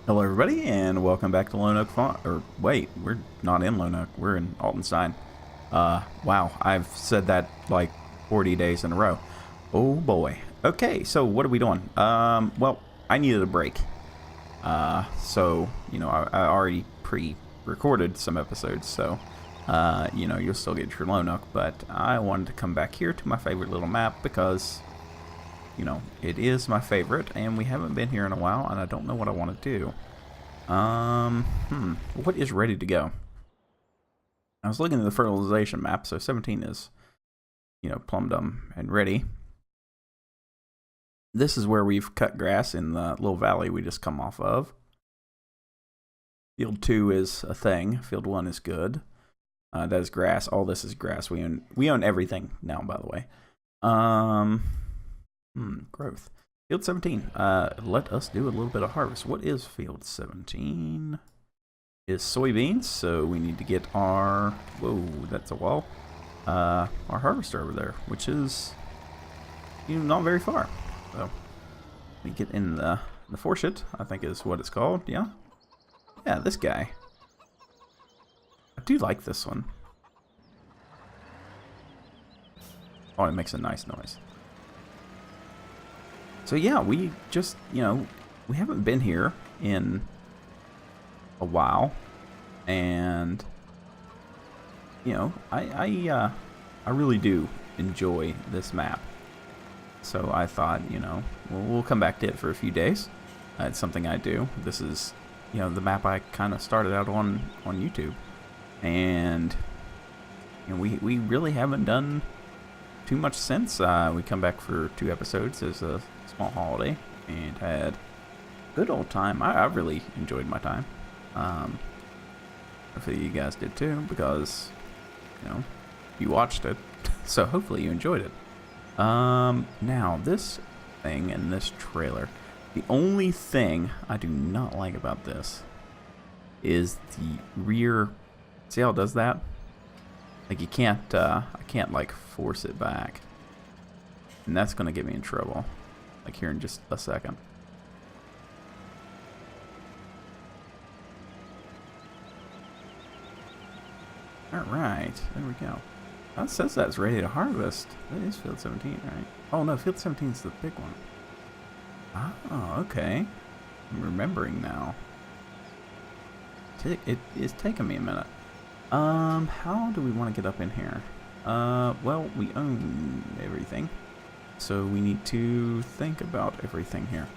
Hello, everybody, and welcome back to Lone Oak Farm. Or wait, we're not in Lone Oak. We're in Altenstein. Wow, I've said that like 40 days in a row. Oh boy. Okay, so what are we doing? Well, I needed a break. So you know, I already pre-recorded some episodes, so you know, you'll still get your Lone Oak. But I wanted to come back here to my favorite little map because, you know, it is my favorite, and we haven't been here in a while, and I don't know what I want to do. What is ready to go? I was looking at the fertilization map, so 17 is, you know, plum dum and ready. This is where we've cut grass in the little valley we just come off of. Field 2 is a thing. Field 1 is good. That is grass. All this is grass. We own everything now, by the way. Growth. Field 17. Let us do a little bit of harvest. What is field 17? Is soybeans, so we need to get our... Whoa, that's a wall. Our harvester over there, which is, you know, not very far. So, we get in the foreshet, I think is what it's called, yeah? Yeah, this guy. I do like this one. Oh, it makes a nice noise. So yeah, we just, you know, we haven't been here in a while, and you know, I really do enjoy this map. So I thought, you know, we'll come back to it for a few days. It's something I do. This is, you know, the map I kind of started out on YouTube, and you know, we really haven't done too much since. We come back for 2 episodes as a small holiday and had a good old time. I really enjoyed my time. Hopefully you guys did too, because, you know, you watched it, so hopefully you enjoyed it. Now this thing and this trailer, the only thing I do not like about this is the rear. See how it does that? Like you can't, I can't like force it back, and that's gonna get me in trouble. Like here in just a second. Alright, there we go. That says that's ready to harvest. That is field 17, right? Oh no, field 17 is the big one. Oh, okay. I'm remembering now. It is taking me a minute. How do we want to get up in here? Well, we own everything, so we need to think about everything here.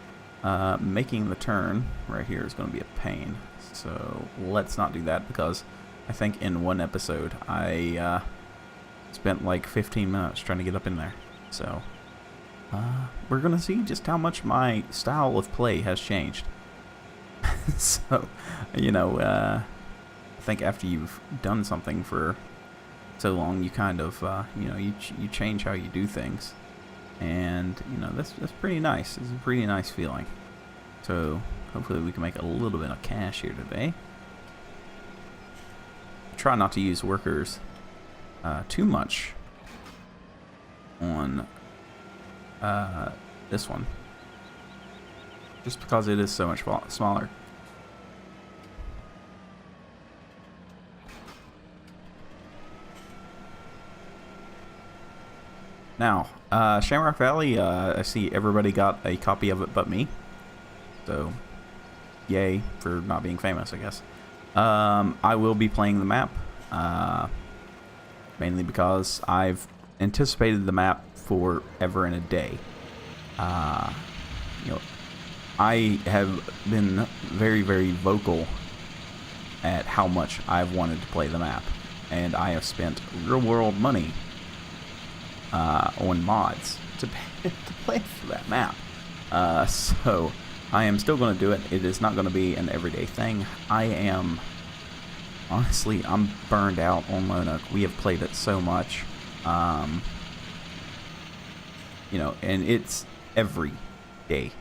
Making the turn right here is going to be a pain, so let's not do that, because I think in one episode I spent like 15 minutes trying to get up in there. So we're going to see just how much my style of play has changed. So, you know, I think after you've done something for so long, you kind of, you know, you change how you do things. And, you know, that's pretty nice. It's a pretty nice feeling. So, hopefully we can make a little bit of cash here today. Try not to use workers too much on this one. Just because it is so much smaller. Now, Shamrock Valley, I see everybody got a copy of it but me. So, yay for not being famous, I guess. I will be playing the map, mainly because I've anticipated the map forever and a day. You know, I have been very, very vocal at how much I've wanted to play the map, and I have spent real-world money on mods to play for that map. So I am still going to do it. It is not going to be an everyday thing. I am, honestly, I'm burned out on Lone Oak. We have played it so much. You know, and it's every day.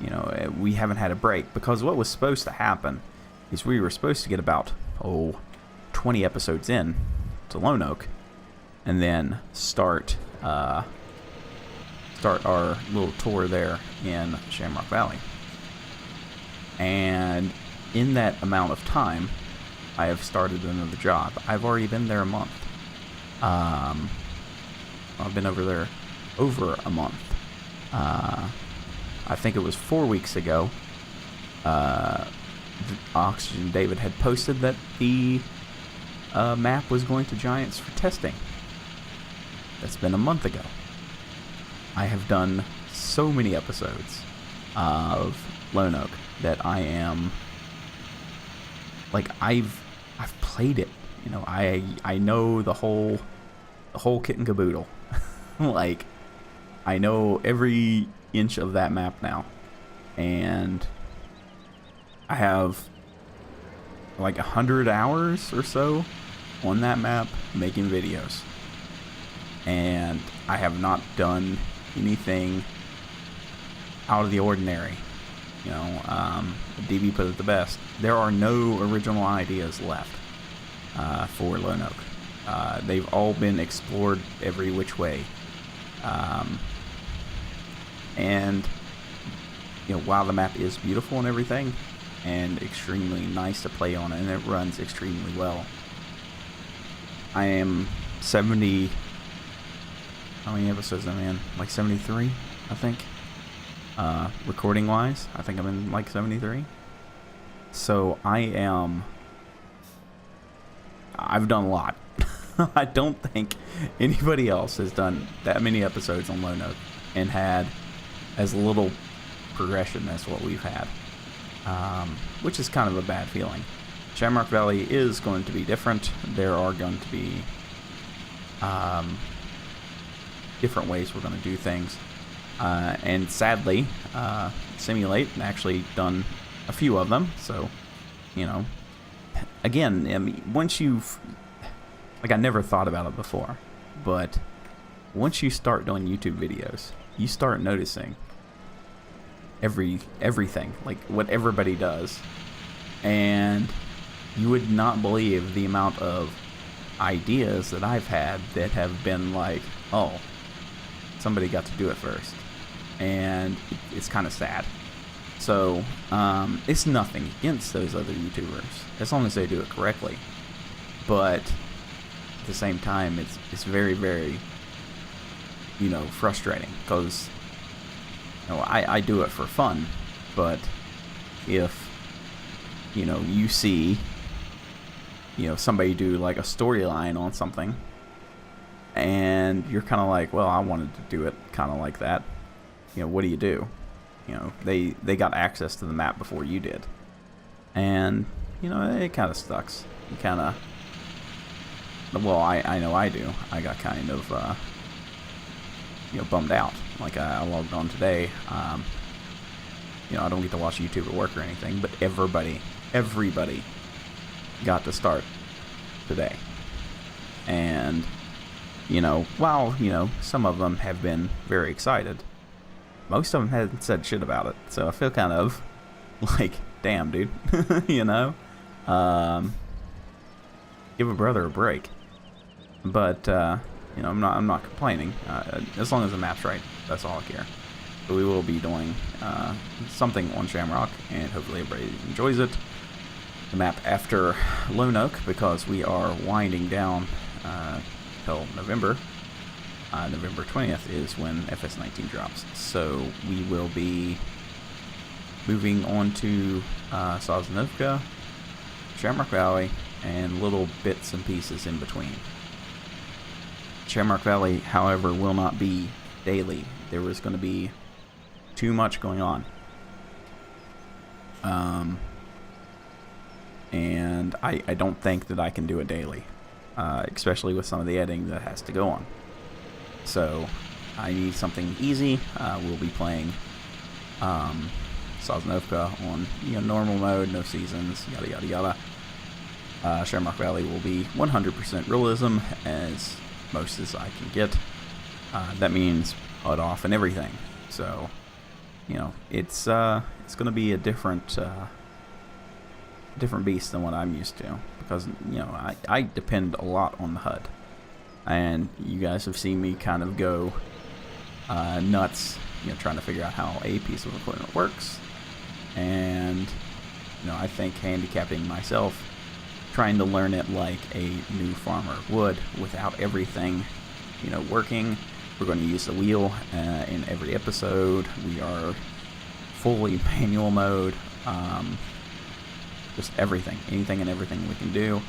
You know, we haven't had a break, because what was supposed to happen is we were supposed to get about, 20 episodes in to Lone Oak, and then start our little tour there in Shamrock Valley. And in that amount of time, I have started another job. I've already been there a month. I've been over there over a month. I think it was 4 weeks ago. Oxygen David had posted that the map was going to Giants for testing. That's been a month ago. I have done so many episodes of Lone Oak that I am like I've played it. You know, I know the whole kit and caboodle. Like, I know every inch of that map now, and I have like 100 hours or so on that map making videos, and I have not done anything out of the ordinary. You know, DB put it the best. There are no original ideas left for Lone Oak. They've all been explored every which way. And, you know, while the map is beautiful and everything, and extremely nice to play on, and it runs extremely well, I am 70... How many episodes am I in? Like 73, I think. Recording wise, I think I'm in like 73. So I've done a lot. I don't think anybody else has done that many episodes on Lone Oak and had as little progression as what we've had, which is kind of a bad feeling. Shamrock Valley is going to be different. There are going to be different ways we're going to do things. And sadly, Simulate actually done a few of them. So, you know, again, I mean, once you've, like, I never thought about it before, but once you start doing YouTube videos, you start noticing everything, like what everybody does, and you would not believe the amount of ideas that I've had that have been like, oh, somebody got to do it first, and it's kind of sad. So it's nothing against those other YouTubers as long as they do it correctly, but at the same time, it's very, very, you know, frustrating, because, you know, I do it for fun, but if, you know, you see, you know, somebody do like a storyline on something, and you're kind of like, well, I wanted to do it kind of like that, you know, what do? You know, they got access to the map before you did, and, you know, it kind of sucks. You kind of, well, I know I do. I got kind of, you know, bummed out. Like, I logged on today. You know, I don't get to watch YouTube at work or anything, but everybody got to start today. And, you know, while, you know, some of them have been very excited, most of them hadn't said shit about it. So I feel kind of like, damn, dude, you know, give a brother a break. But, you know, I'm not complaining. As long as the map's right, that's all I care. But we will be doing something on Shamrock, and hopefully everybody enjoys it. The map after Lone Oak, because we are winding down till November. November 20th is when FS19 drops. So we will be moving on to Sosnovka, Shamrock Valley, and little bits and pieces in between. Shamrock Valley, however, will not be daily. There is going to be too much going on. And I don't think that I can do it daily, especially with some of the editing that has to go on. So I need something easy. We'll be playing Sosnovka on, you know, normal mode, no seasons, yada yada yada. Shamrock Valley will be 100% realism, as most as I can get. That means HUD off and everything. So, you know, it's going to be a different beast than what I'm used to, because, you know, I depend a lot on the HUD, and you guys have seen me kind of go nuts, you know, trying to figure out how a piece of equipment works, and I think, handicapping myself, trying to learn it like a new farmer would, without everything, you know, working. We're going to use the wheel in every episode. We are fully manual mode. Just everything, anything and everything we can do.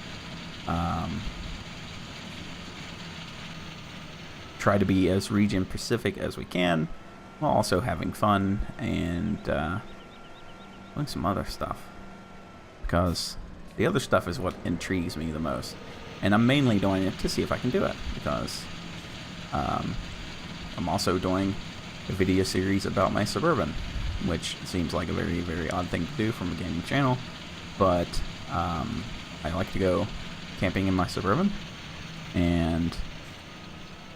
Try to be as region specific as we can, while also having fun and doing some other stuff, because the other stuff is what intrigues me the most, and I'm mainly doing it to see if I can do it, because I'm also doing a video series about my Suburban, which seems like a very, very odd thing to do from a gaming channel, but I like to go camping in my Suburban, and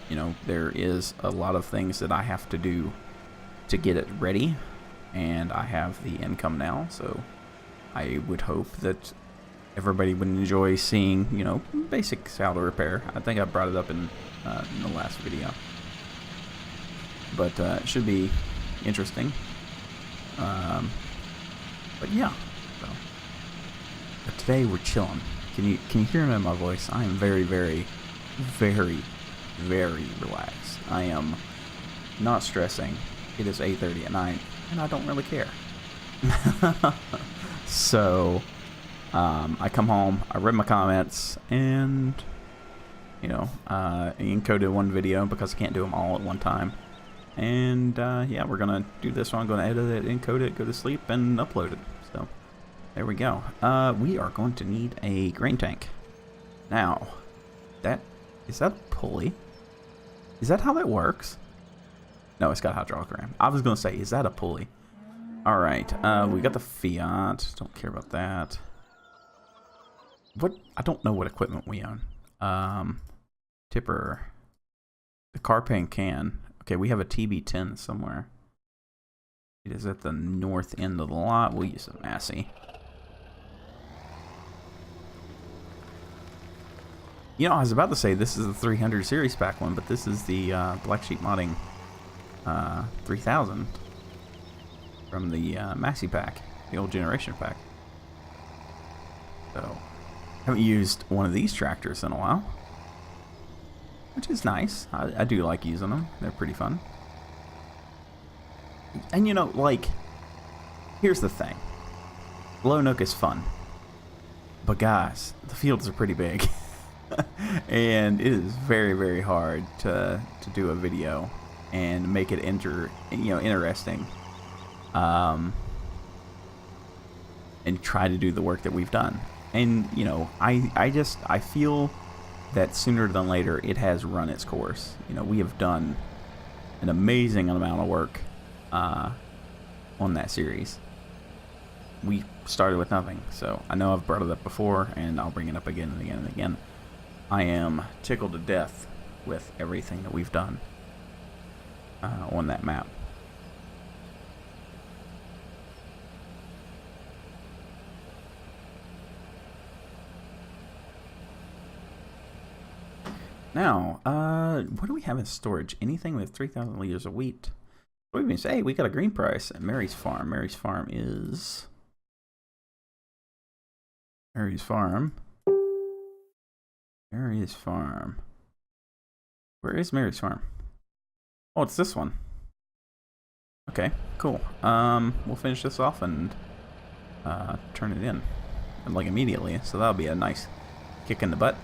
you know, there is a lot of things that I have to do to get it ready, and I have the income now, so I would hope that everybody would enjoy seeing, you know, basics how to repair. I think I brought it up in the last video, but it should be interesting. But yeah, so. But today we're chilling. Can you hear it in my voice? I am very, very, very, very relaxed. I am not stressing. It is 8:30 at night, and I don't really care. So, I come home, I read my comments, and, you know, I encoded one video because I can't do them all at one time. And, yeah, we're gonna do this one. I'm gonna edit it, encode it, go to sleep, and upload it. So, there we go. We are going to need a grain tank. Now, is that a pulley? Is that how that works? No, it's got a hydraulic ram. I was going to say, is that a pulley? Alright, we got the Fiat. Don't care about that. What? I don't know what equipment we own. Tipper. The Carpan can. Okay, we have a TB10 somewhere. It is at the north end of the lot. We'll use a Massey. You know, I was about to say this is the 300 series pack one, but this is the Black Sheep Modding 3000 from the Massey pack, the old generation pack. So, haven't used one of these tractors in a while, which is nice. I do like using them. They're pretty fun. And you know, like, here's the thing. Low-Nook is fun. But guys, the fields are pretty big. And it is very, very hard to do a video and make it interesting, and try to do the work that we've done. And you know, I feel that sooner than later it has run its course. You know, we have done an amazing amount of work on that series. We started with nothing, so I know I've brought it up before, and I'll bring it up again and again and again. I am tickled to death with everything that we've done on that map. Now, what do we have in storage? Anything with 3,000 liters of wheat. What do we say? Hey, we got a green price at Mary's Farm. Mary's Farm is... Mary's Farm. Mary's Farm. Where is Mary's Farm? Oh, it's this one. Okay, cool. We'll finish this off and turn it in, like, immediately. So that'll be a nice kick in the butt.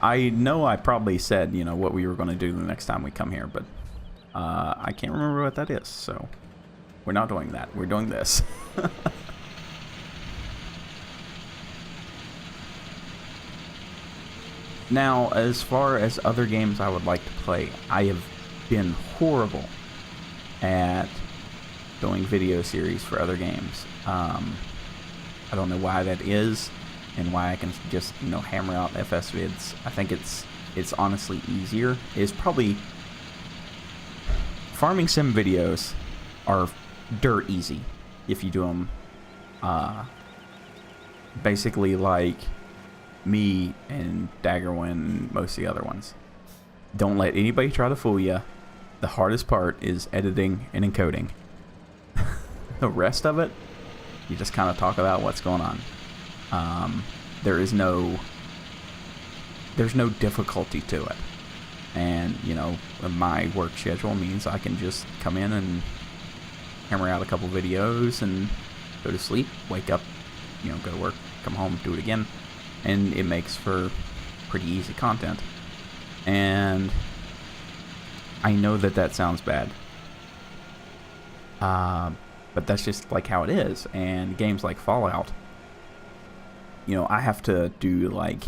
I know I probably said, you know, what we were going to do the next time we come here, but I can't remember what that is. So we're not doing that. We're doing this. Now, as far as other games I would like to play, I have been horrible at doing video series for other games. I don't know why that is, and why I can just, you know, hammer out FS vids. I think it's honestly easier. It's probably... Farming sim videos are dirt easy if you do them basically like me and Daggerwin and most of the other ones. Don't let anybody try to fool you. The hardest part is editing and encoding. The rest of it You just kind of talk about what's going on. There's no difficulty to it. And, you know, my work schedule means I can just come in and hammer out a couple videos and go to sleep, wake up, you know, go to work, come home, do it again. And it makes for pretty easy content. And I know that sounds bad. But that's just like how it is. And games like Fallout, you know, I have to do like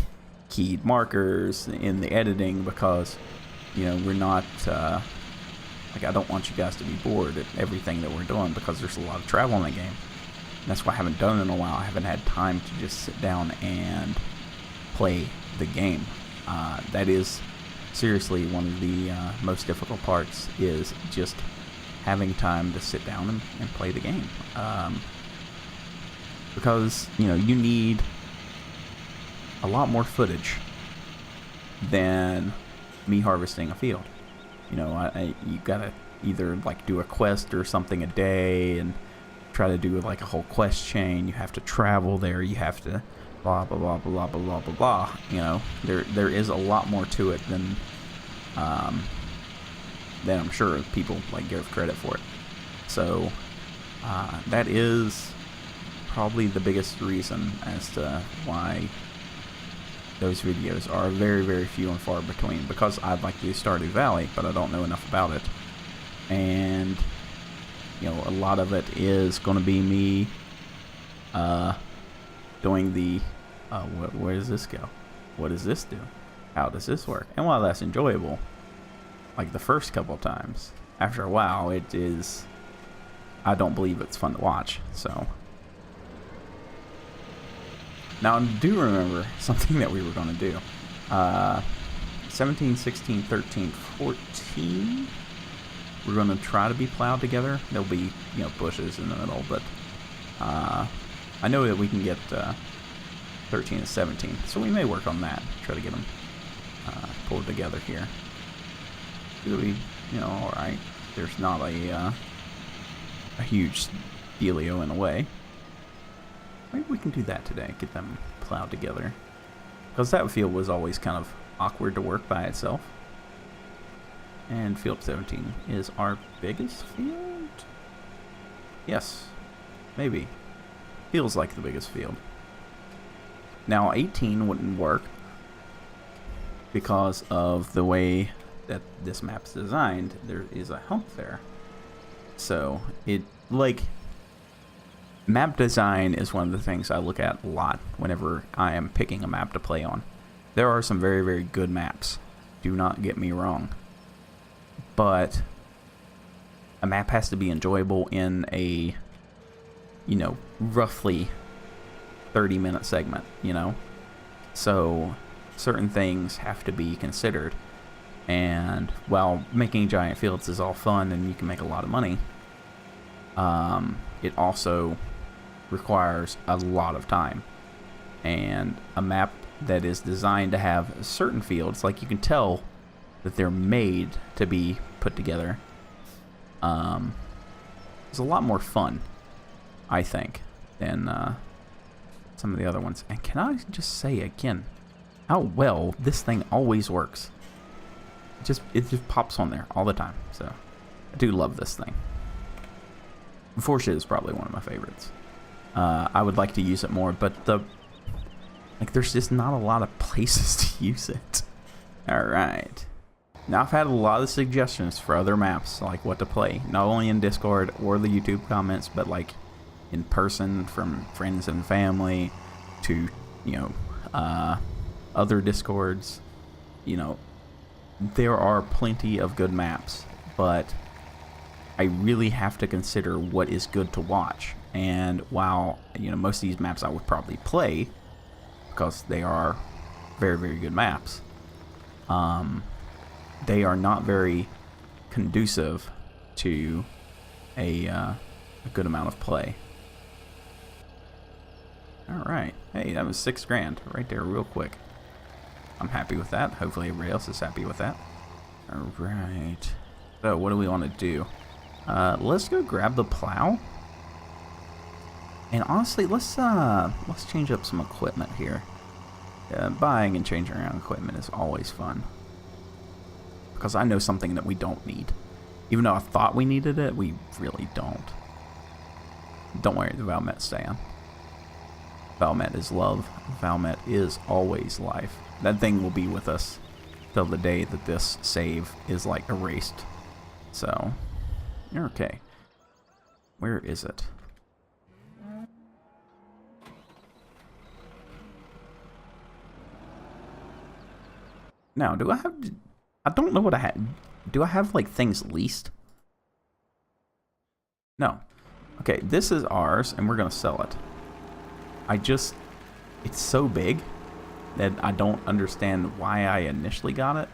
keyed markers in the editing because, you know, we're not, like, I don't want you guys to be bored at everything that we're doing because there's a lot of travel in the game. And that's why I haven't done it in a while. I haven't had time to just sit down and play the game. That is seriously one of the most difficult parts, is just having time to sit down and play the game. Because, you know, you need a lot more footage than me harvesting a field. You know, you gotta either like do a quest or something a day and try to do like a whole quest chain. You have to travel there. You have to blah blah blah blah blah blah blah blah. You know, there is a lot more to it than I'm sure people like give credit for it. So that is probably the biggest reason as to why those videos are very, very few and far between, because I'd like to do Stardew Valley, but I don't know enough about it. And, you know, a lot of it is going to be me doing the, where does this go? What does this do? How does this work? And while that's enjoyable, like the first couple of times, after a while, it is, I don't believe it's fun to watch, so. Now, I do remember something that we were going to do. 17, 16, 13, 14. We're going to try to be plowed together. There'll be, you know, bushes in the middle, but I know that we can get 13 and 17. So we may work on that. Try to get them pulled together here. It'll be, you know, alright. There's not a huge dealio in the way. Maybe we can do that today, get them plowed together. Because that field was always kind of awkward to work by itself. And field 17 is our biggest field? Yes, maybe. Feels like the biggest field. Now 18 wouldn't work because of the way that this map's designed. There is a hump there. So, it, like, map design is one of the things I look at a lot whenever I am picking a map to play on. There are some very, very good maps. Do not get me wrong. But a map has to be enjoyable in a, you know, roughly 30-minute segment, you know? So certain things have to be considered. And while making giant fields is all fun and you can make a lot of money, it also requires a lot of time. And a map that is designed to have certain fields, like you can tell that they're made to be put together, is a lot more fun, I think, than some of the other ones. And can I just say again how well this thing always works? It just pops on there all the time. So I do love this thing. Forshit is probably one of my favorites. I would like to use it more, but there's just not a lot of places to use it. Alright. Now I've had a lot of suggestions for other maps, like what to play. Not only in Discord or the YouTube comments, but like in person from friends and family to, you know, other Discords. You know, there are plenty of good maps, but I really have to consider what is good to watch. And while, you know, most of these maps I would probably play because they are very, very good maps, they are not very conducive to a good amount of play. Alright. Hey, that was $6,000 right there real quick. I'm happy with that. Hopefully everybody else is happy with that. Alright. So what do we want to do? Let's go grab the plow. And honestly, let's change up some equipment here. Buying and changing around equipment is always fun. Because I know something that we don't need. Even though I thought we needed it, we really don't. Don't worry, the Valmet stay on. Valmet is love. Valmet is always life. That thing will be with us till the day that this save is like erased. So, you're okay. Where is it? Now, do I have... I don't know what I had. Do I have, like, things leased? No. Okay, this is ours, and we're going to sell it. It's so big that I don't understand why I initially got it.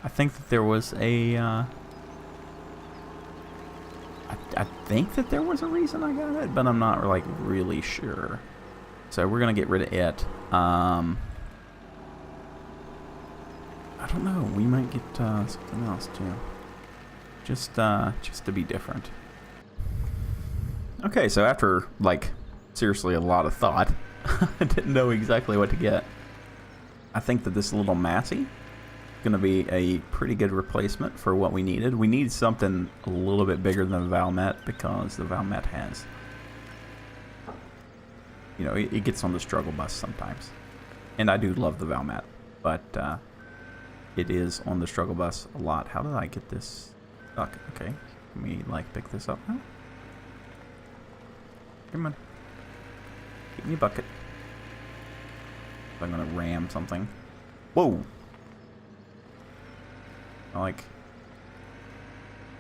I think that there was a... I think that there was a reason I got it, but I'm not, like, really sure. So we're going to get rid of it. I don't know. We might get something else too. Just to be different. Okay, so after like seriously a lot of thought, I didn't know exactly what to get. I think that this little Massey is going to be a pretty good replacement for what we needed. We need something a little bit bigger than the Valmet because the Valmet has, you know, it gets on the struggle bus sometimes, and I do love the Valmet, but. It is on the struggle bus a lot. How did I get this stuck? Okay. Can we, like, pick this up now? Come on. Give me a bucket. I'm gonna ram something. Whoa! I'm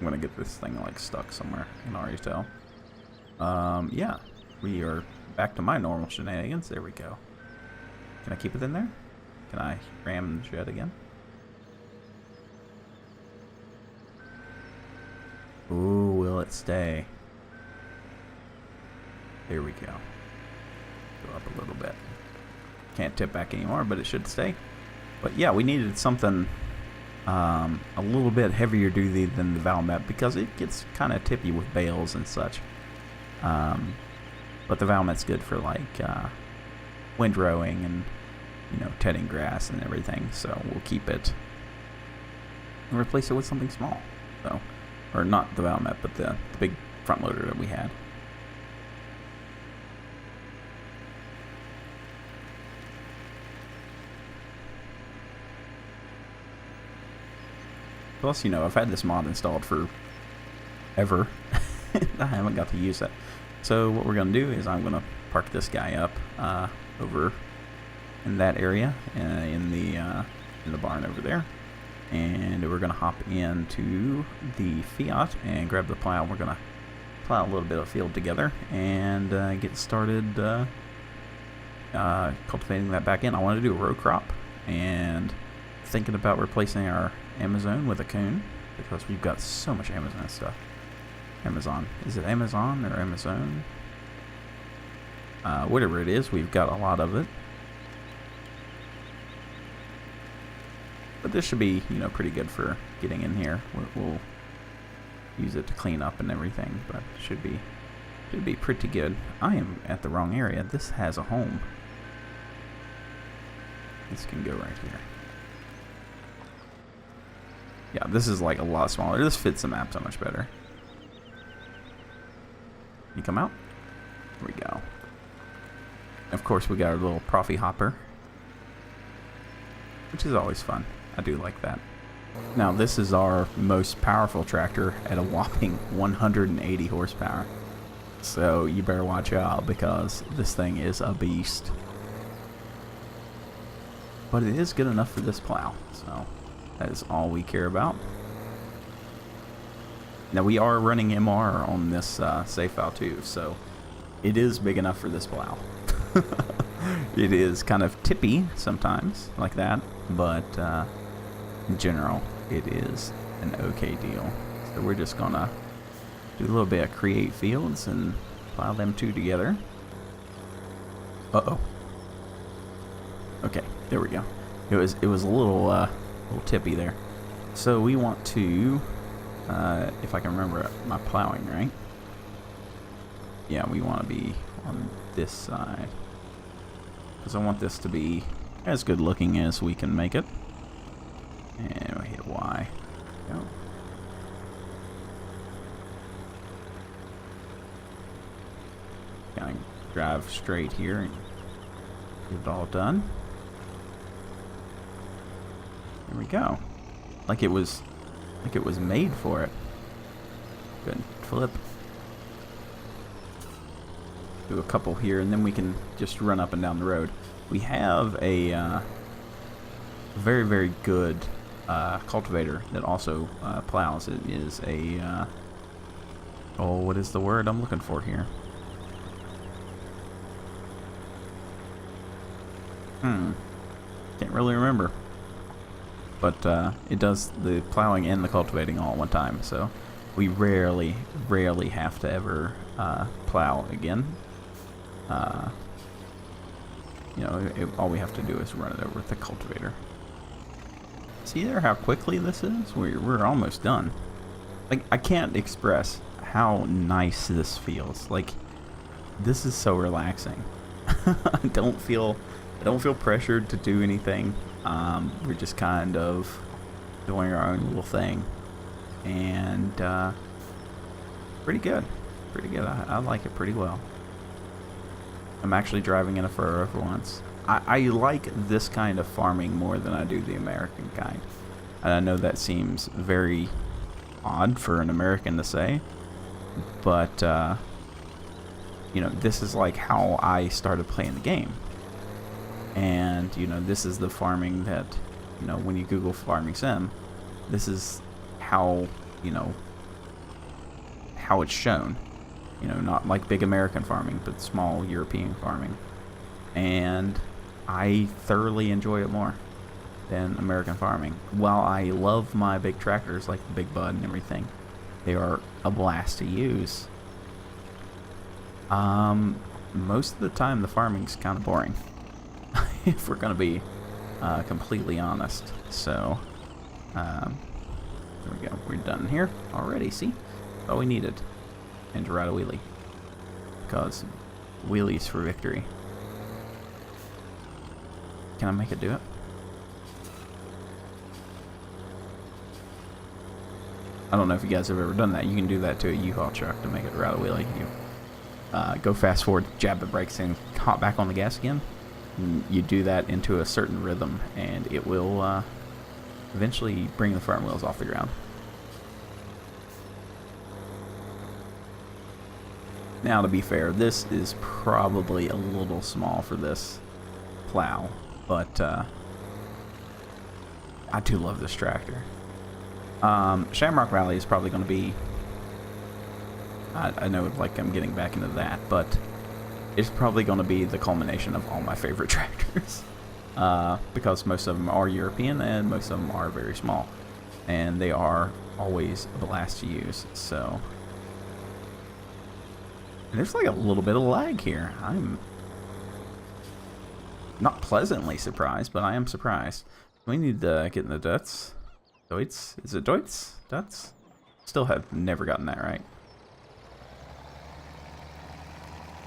gonna get this thing, like, stuck somewhere. I can already tell. Yeah. We are back to my normal shenanigans. There we go. Can I keep it in there? Can I ram the shed again? Ooh, will it stay? There we go. Go up a little bit. Can't tip back anymore, but it should stay. But yeah, we needed something a little bit heavier duty than the Valmet because it gets kind of tippy with bales and such. But the Valmet's good for like windrowing and, you know, tedding grass and everything. So we'll keep it and replace it with something small. So. Or not the Valmet, but the big front loader that we had. Plus, you know, I've had this mod installed for ever. I haven't got to use it. So what we're going to do is I'm going to park this guy up over in that area in the barn over there. And we're going to hop into the Fiat and grab the plow. We're going to plow a little bit of field together and get started cultivating that back in. I want to do a row crop and thinking about replacing our Amazon with a coon because we've got so much Amazon stuff. Amazon. Is it Amazon or Amazon? Whatever it is, we've got a lot of it. But this should be, you know, pretty good for getting in here. We'll use it to clean up and everything, but it should be pretty good. I am at the wrong area. This has a home. This can go right here. Yeah, this is like a lot smaller. This fits the map so much better. You come out? Here we go. Of course, we got our little Profi hopper, which is always fun. I do like that. Now, this is our most powerful tractor at a whopping 180 horsepower. So you better watch out because this thing is a beast. But it is good enough for this plow. So that is all we care about. Now, we are running MR on this save file too. So it is big enough for this plow. It is kind of tippy sometimes like that. But in general, it is an okay deal. So we're just gonna do a little bit of create fields and plow them two together. Uh-oh. Okay, there we go. It was a little tippy there. So we want to, if I can remember my plowing right. Yeah, we want to be on this side. Because I want this to be as good looking as we can make it. And we hit Y. Go. Kind of drive straight here and get it all done. There we go. Like it was made for it. Good. Flip. Do a couple here, and then we can just run up and down the road. We have a very, very good cultivator that also plows. It is a oh, what is the word I'm looking for here? Can't really remember. But it does the plowing and the cultivating all at one time, so we rarely have to ever plow again. You know, all we have to do is run it over with the cultivator. See there how quickly this is? We're almost done. Like, I can't express how nice this feels. Like, this is so relaxing. I don't feel pressured to do anything. We're just kind of doing our own little thing, and pretty good. I like it pretty well. I'm actually driving in a furrow for once. I like this kind of farming more than I do the American kind. And I know that seems very odd for an American to say, but you know, this is like how I started playing the game. And you know, this is the farming that, you know, when you Google farming sim, this is how, you know, how it's shown. You know, not like big American farming, but small European farming. And I thoroughly enjoy it more than American farming. While I love my big tractors like the Big Bud and everything, they are a blast to use. Most of the time the farming's kind of boring. If we're going to be completely honest. So, there we go. We're done here already, see? That's all we needed. And to ride a wheelie. Because wheelies for victory. Can I make it do it? I don't know if you guys have ever done that. You can do that to a U-Haul truck to make it ride a wheelie. You go fast forward, jab the brakes, and hop back on the gas again. And you do that into a certain rhythm, and it will eventually bring the front wheels off the ground. Now, to be fair, this is probably a little small for this plow, but I do love this tractor. Shamrock Valley is probably going to be, I know like I'm getting back into that, but it's probably going to be the culmination of all my favorite tractors. Because most of them are European and most of them are very small. And they are always a blast to use, so... There's like a little bit of lag here. I'm not pleasantly surprised, but I am surprised. We need to get in the Duts. Deutz? Is it Deutz? Duts? Still have never gotten that right.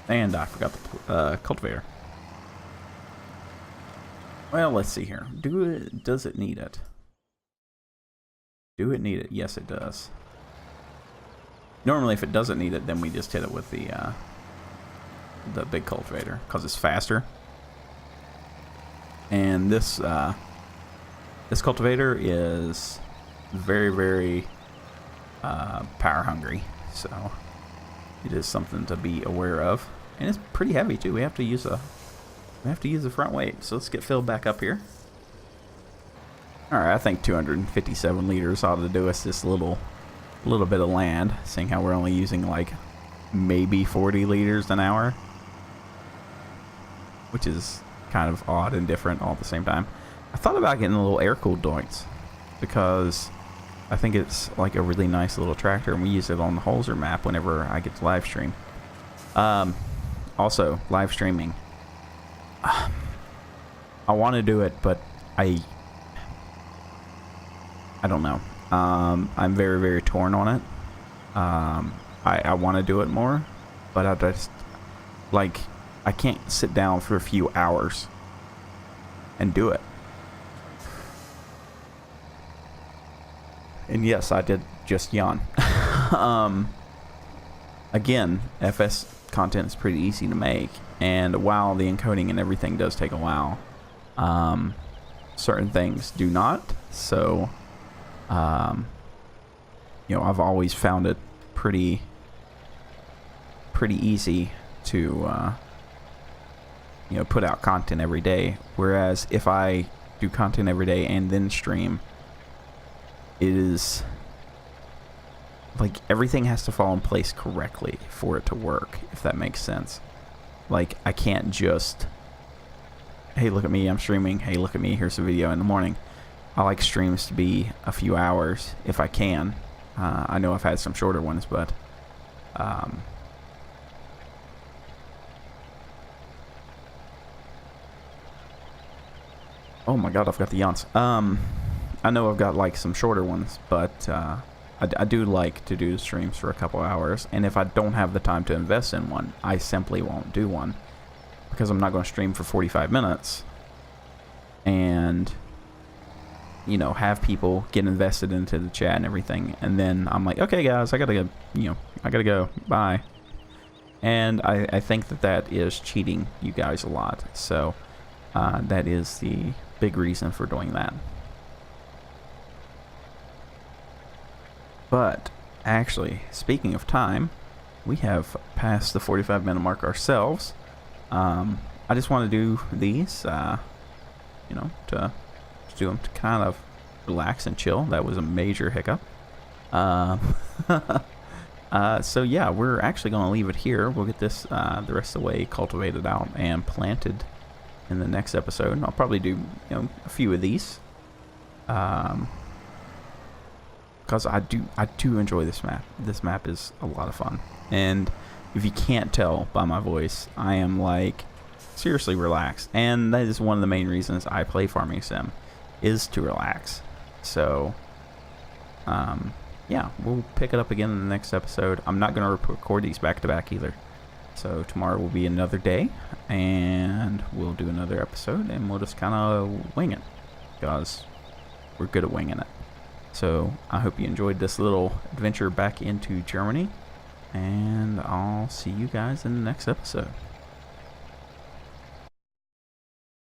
And I forgot the cultivator. Well, let's see here. Does it need it? Do it need it? Yes, it does. Normally, if it doesn't need it, then we just hit it with the big cultivator, because it's faster. And this this cultivator is very, very power hungry, so it is something to be aware of. And it's pretty heavy too. We have to use the front weight. So let's get filled back up here. All right, I think 257 liters ought to do us this little bit of land, seeing how we're only using like maybe 40 liters an hour, which is kind of odd and different all at the same time. I thought about getting a little air-cooled Deutz because I think it's like a really nice little tractor, and we use it on the Holzer map whenever I get to live stream. Also, live streaming. I want to do it, but I don't know. I'm very, very torn on it. I want to do it more, but Like, I can't sit down for a few hours and do it. And yes, I did just yawn. Again, FS content is pretty easy to make, and while the encoding and everything does take a while, certain things do not. So, you know, I've always found it pretty easy to, you know, put out content every day. Whereas if I do content every day and then stream, it is like everything has to fall in place correctly for it to work, if that makes sense. Like, I can't just, hey, look at me, I'm streaming, hey, look at me, here's a video in the morning. I like streams to be a few hours if I can. I know I've had some shorter ones, but oh my god, I've got the yawns. I know I've got like some shorter ones, but I do like to do streams for a couple hours, and if I don't have the time to invest in one, I simply won't do one, because I'm not going to stream for 45 minutes and, you know, have people get invested into the chat and everything, and then I'm like, okay guys, I gotta go, you know, I gotta go, bye. And I think that is cheating you guys a lot, so that is the big reason for doing that. But actually, speaking of time, we have passed the 45-minute mark ourselves. I just want to do these, you know, to do them to kind of relax and chill. That was a major hiccup. So yeah, we're actually going to leave it here. We'll get this the rest of the way cultivated out and planted in the next episode. I'll probably do, you know, a few of these. Because I do enjoy this map. This map is a lot of fun. And if you can't tell by my voice, I am like seriously relaxed. And that is one of the main reasons I play Farming Sim, is to relax. So, yeah, we'll pick it up again in the next episode. I'm not going to record these back to back either. So tomorrow will be another day, and we'll do another episode, and we'll just kind of wing it, because we're good at winging it. So I hope you enjoyed this little adventure back into Germany, and I'll see you guys in the next episode.